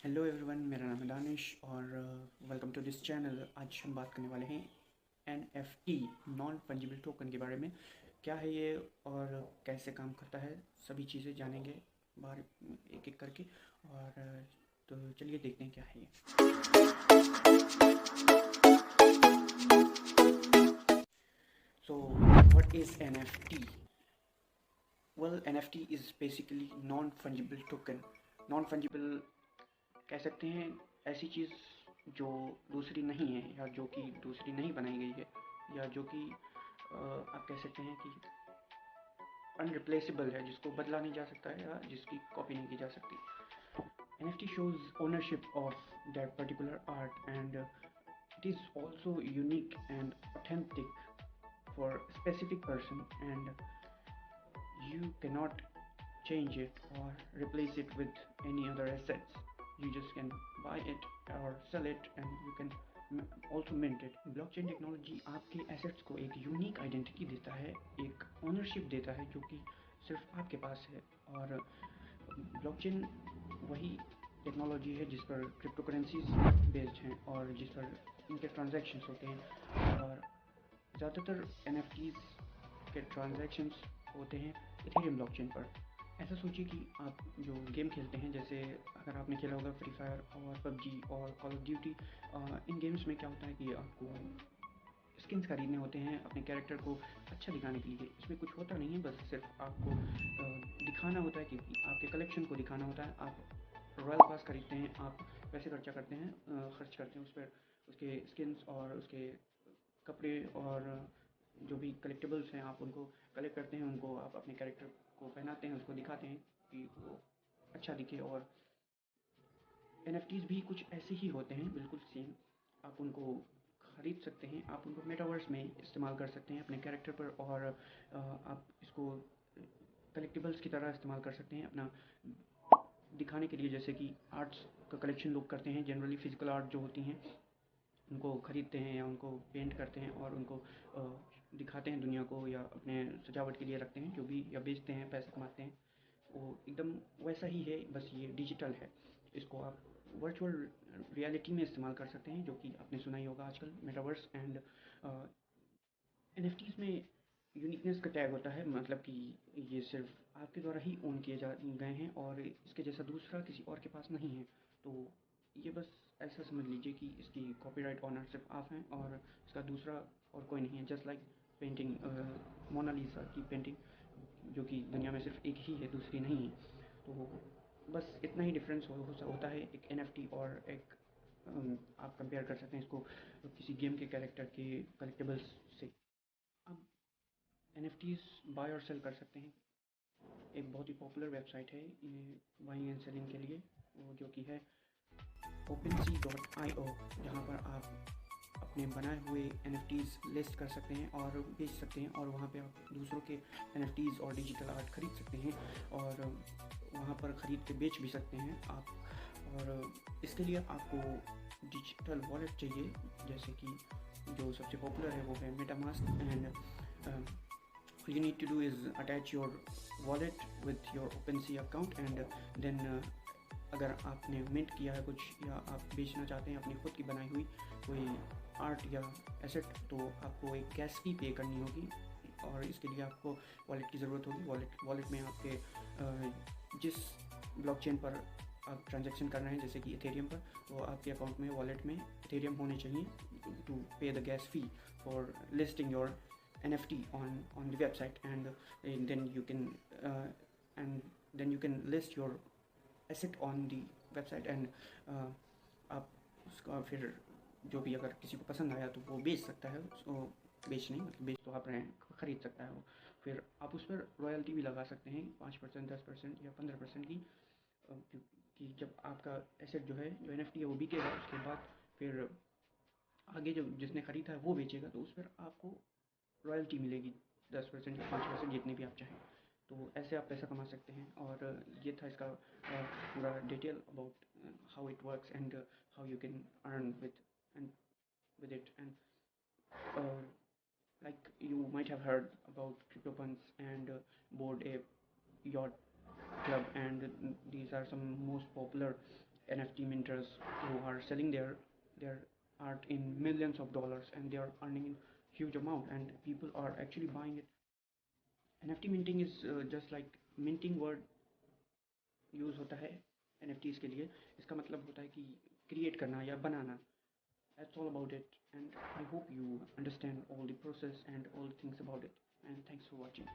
Hello everyone, मेरा नाम है दानिश और वेलकम टू दिस चैनल। आज हम बात करने वाले हैं NFT नॉन फंजिबल टोकन के बारे में। क्या है ये और कैसे काम करता है, सभी चीज़ें जानेंगे बाहर एक एक करके। और तो चलिए देखते हैं क्या है ये। So what is NFT? Well, NFT is basically non fungible token. Non fungible कह सकते हैं ऐसी चीज़ जो दूसरी नहीं है, या जो कि दूसरी नहीं बनाई गई है, या जो कि आप कह सकते हैं कि अनरिप्लेसेबल है, जिसको बदला नहीं जा सकता है या जिसकी कॉपी नहीं की जा सकती। NFT shows ownership of that particular art, and it is also unique and authentic for a specific person, and you cannot change it or replace it with any other assets. You just can buy it or sell it, and you can also mint it. Blockchain technology आपके assets को एक unique identity देता है, एक ownership देता है जो कि सिर्फ आपके पास है। और ब्लॉकचेन वही टेक्नोलॉजी है जिस पर क्रिप्टो करेंसीज बेस्ड हैं और जिस पर इनके ट्रांजैक्शंस होते हैं। और ज़्यादातर NFTs के ट्रांजैक्शंस होते हैं इथेरियम ब्लॉकचेन पर। ऐसा सोचिए कि आप जो गेम खेलते हैं, जैसे अगर आपने खेला होगा फ्री फायर और पबजी और call of duty, in games में क्या होता है कि आपको स्किन्स खरीदने होते हैं अपने कैरेक्टर को अच्छा दिखाने के लिए। इसमें कुछ होता नहीं है, बस सिर्फ आपको दिखाना होता है कि आपके कलेक्शन को दिखाना होता है। आप रॉयल पास खरीदते हैं, आप पैसे खर्चा करते हैं, खर्च करते हैं उस पर, उसके स्किन्स और उसके कपड़े और जो भी कलेक्टिबल्स हैं आप उनको कलेक्ट करते हैं, उनको आप अपने कैरेक्टर को पहनाते हैं, उसको दिखाते हैं कि वो अच्छा दिखे। और NFTs भी कुछ ऐसे ही होते हैं, बिल्कुल सेम। आप उनको खरीद सकते हैं, आप उनको मेटावर्स में इस्तेमाल कर सकते हैं अपने कैरेक्टर पर, और आप इसको कलेक्टिबल्स की तरह इस्तेमाल कर सकते हैं अपना दिखाने के लिए। जैसे कि आर्ट्स का कलेक्शन लोग करते हैं, जनरली फिजिकल आर्ट जो होती हैं उनको खरीदते हैं या उनको पेंट करते हैं और उनको दिखाते हैं दुनिया को, या अपने सजावट के लिए रखते हैं जो भी, या बेचते हैं, पैसे कमाते हैं। वो एकदम वैसा ही है, बस ये डिजिटल है। इसको आप वर्चुअल रियलिटी में इस्तेमाल कर सकते हैं, जो कि आपने सुना ही होगा आजकल, मेटावर्स। एंड NFTs में यूनिकनेस का टैग होता है, मतलब कि ये सिर्फ आपके द्वारा ही ओन किए जा गए हैं और इसके जैसा दूसरा किसी और के पास नहीं है। तो ये बस ऐसा समझ लीजिए कि इसकी कॉपीराइट ऑनर सिर्फ आप हैं और इसका दूसरा और कोई नहीं है। जस्ट लाइक पेंटिंग, मोनालिसा की पेंटिंग जो कि दुनिया में सिर्फ एक ही है, दूसरी नहीं है। तो बस इतना ही डिफरेंस होता है एक NFT और एक आप कंपेयर कर सकते हैं इसको किसी गेम के कैरेक्टर के कलेक्टिबल्स से। अब NFTs बाय और सेल कर सकते हैं। एक बहुत ही पॉपुलर वेबसाइट है ये बाइंग एंड सेलिंग के लिए, वो जो कि है OpenSea.io, जहाँ पर आप अपने बनाए हुए NFTs लिस्ट कर सकते हैं और बेच सकते हैं, और वहाँ पे आप दूसरों के NFTs और डिजिटल आर्ट खरीद सकते हैं, और वहाँ पर ख़रीद के बेच भी सकते हैं आप। और इसके लिए आपको डिजिटल वॉलेट चाहिए, जैसे कि जो सबसे पॉपुलर है वो है MetaMask. And all you need to do is attach your wallet with your OpenSea account, and then अगर आपने मिंट किया है कुछ, या आप बेचना चाहते हैं अपनी खुद की बनाई हुई कोई आर्ट या एसेट, तो आपको एक गैस फी पे करनी होगी, और इसके लिए आपको वॉलेट की ज़रूरत होगी। वॉलेट में आपके जिस ब्लॉकचेन पर आप ट्रांजैक्शन कर रहे हैं, जैसे कि इथेरियम पर, तो आपके अकाउंट में वॉलेट में इथेरियम होने चाहिए टू पे the gas fee for listing your NFT on the website, and then you can list your asset on the website, and आप उसका फिर जो भी अगर किसी को पसंद आया तो वो बेच सकता है उसको। बेच नहीं, मतलब बेच तो आप रहे हैं, ख़रीद सकता है वो। फिर आप उस पर रॉयल्टी भी लगा सकते हैं, 5%, 10% या 15% की, कि जब आपका एसेट जो है, जो NFT है, वो बिकेगा, उसके बाद फिर आगे जो जिसने ख़रीदा है वो बेचेगा, तो उस पर आपको रॉयल्टी मिलेगी 10% या 5%, जितनी भी आप चाहें। तो ऐसे आप पैसा कमा सकते हैं। और ये था इसका पूरा detail about how it works and how you can earn with it. And like you might have heard about CryptoPunks and Bored Ape Yacht Club, and these are some most popular NFT minters who are selling their art in millions of dollars, and they are earning huge amount, and people are actually buying it. NFT minting is just like minting word use होता है NFTs के लिए. इसका मतलब होता है कि create करना या बनाना. That's all about it, and I hope you understand all the process and all the things about it. And thanks for watching.